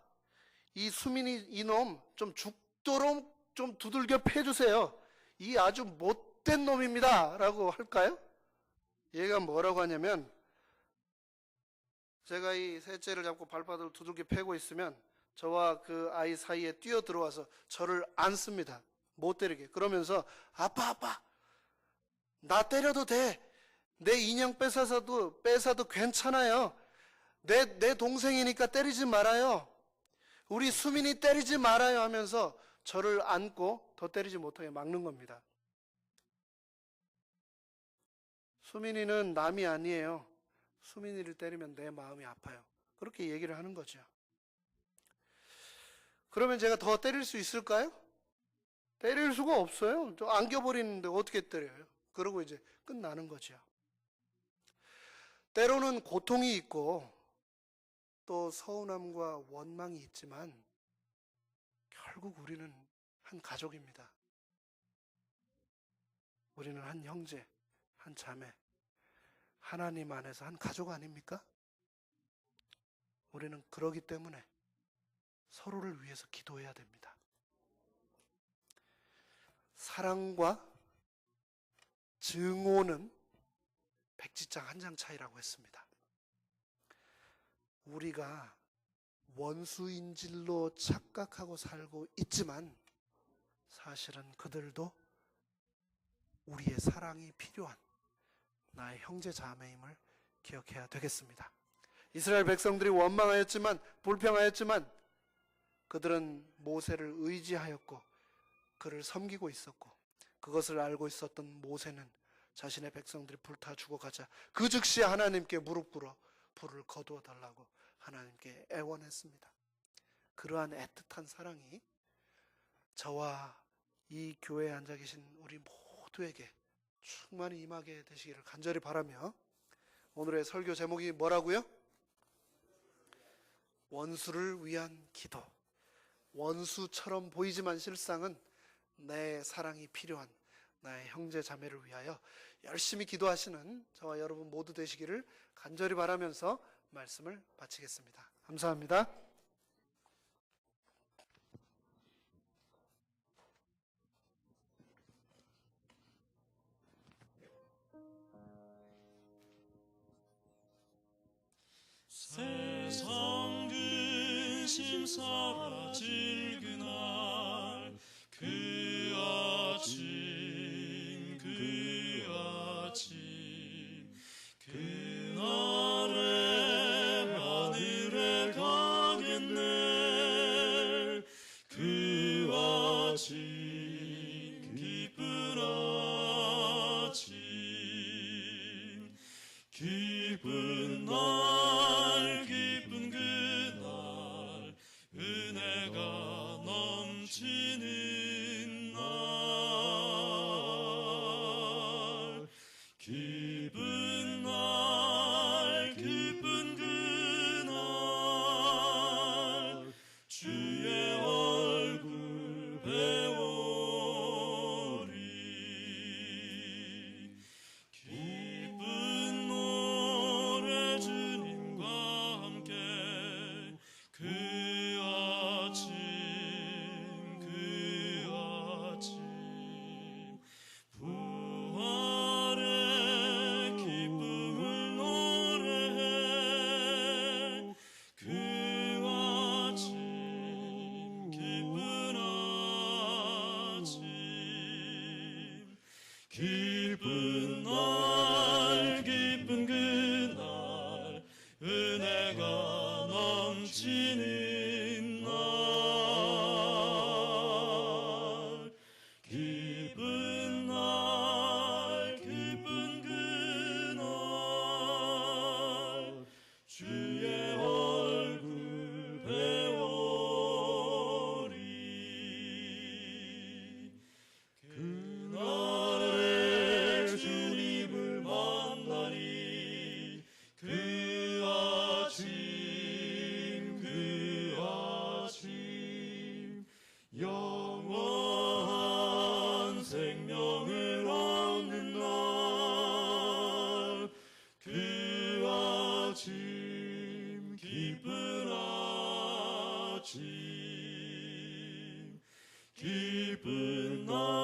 이 수민이 이놈 좀 죽도록 좀 두들겨 패주세요. 이 아주 못된 놈입니다. 라고 할까요? 얘가 뭐라고 하냐면 제가 이 셋째를 잡고 발바닥을 두들겨 패고 있으면 저와 그 아이 사이에 뛰어 들어와서 저를 안습니다. 못 때리게. 그러면서 아빠 나 때려도 돼. 내 인형 뺏어도 괜찮아요. 내 동생이니까 때리지 말아요. 우리 수민이 때리지 말아요 하면서 저를 안고 더 때리지 못하게 막는 겁니다. 수민이는 남이 아니에요. 수민이를 때리면 내 마음이 아파요. 그렇게 얘기를 하는 거죠. 그러면 제가 더 때릴 수 있을까요? 때릴 수가 없어요. 저 안겨버리는데 어떻게 때려요? 그러고 이제 끝나는 거죠. 때로는 고통이 있고 또 서운함과 원망이 있지만 결국 우리는 한 가족입니다. 우리는 한 형제, 한 자매, 하나님 안에서 한 가족 아닙니까? 우리는 그러기 때문에 서로를 위해서 기도해야 됩니다. 사랑과 증오는 백지장 한 장 차이라고 했습니다. 우리가 원수인질로 착각하고 살고 있지만 사실은 그들도 우리의 사랑이 필요한 나의 형제 자매임을 기억해야 되겠습니다. 이스라엘 백성들이 원망하였지만 불평하였지만 그들은 모세를 의지하였고 그를 섬기고 있었고 그것을 알고 있었던 모세는 자신의 백성들이 불타 죽어가자 그 즉시 하나님께 무릎 꿇어 불을 거두어 달라고 하나님께 애원했습니다. 그러한 애틋한 사랑이 저와 이 교회에 앉아 계신 우리 모두에게 충만히 임하게 되시기를 간절히 바라며 오늘의 설교 제목이 뭐라고요? 원수를 위한 기도. 원수처럼 보이지만 실상은 내 사랑이 필요한 나의 형제 자매를 위하여 열심히 기도하시는 저와 여러분 모두 되시기를 간절히 바라면서 말씀을 마치겠습니다. 감사합니다. 세상 근심 사라질 그날 그 아침 그날에 하늘에 가겠네 그 아침 기쁜 아침 기쁜 날 기쁜 그날 은혜가 넘치는 날 기쁜 날 기쁜 그날 은혜가 넘치는 날 기쁜 날 기쁜 그날 주의 얼굴 배우리 그날에 주님을 만나리 그 아침 영원한 생명을 얻는 날 그 아침 기쁜 아침 기쁜 날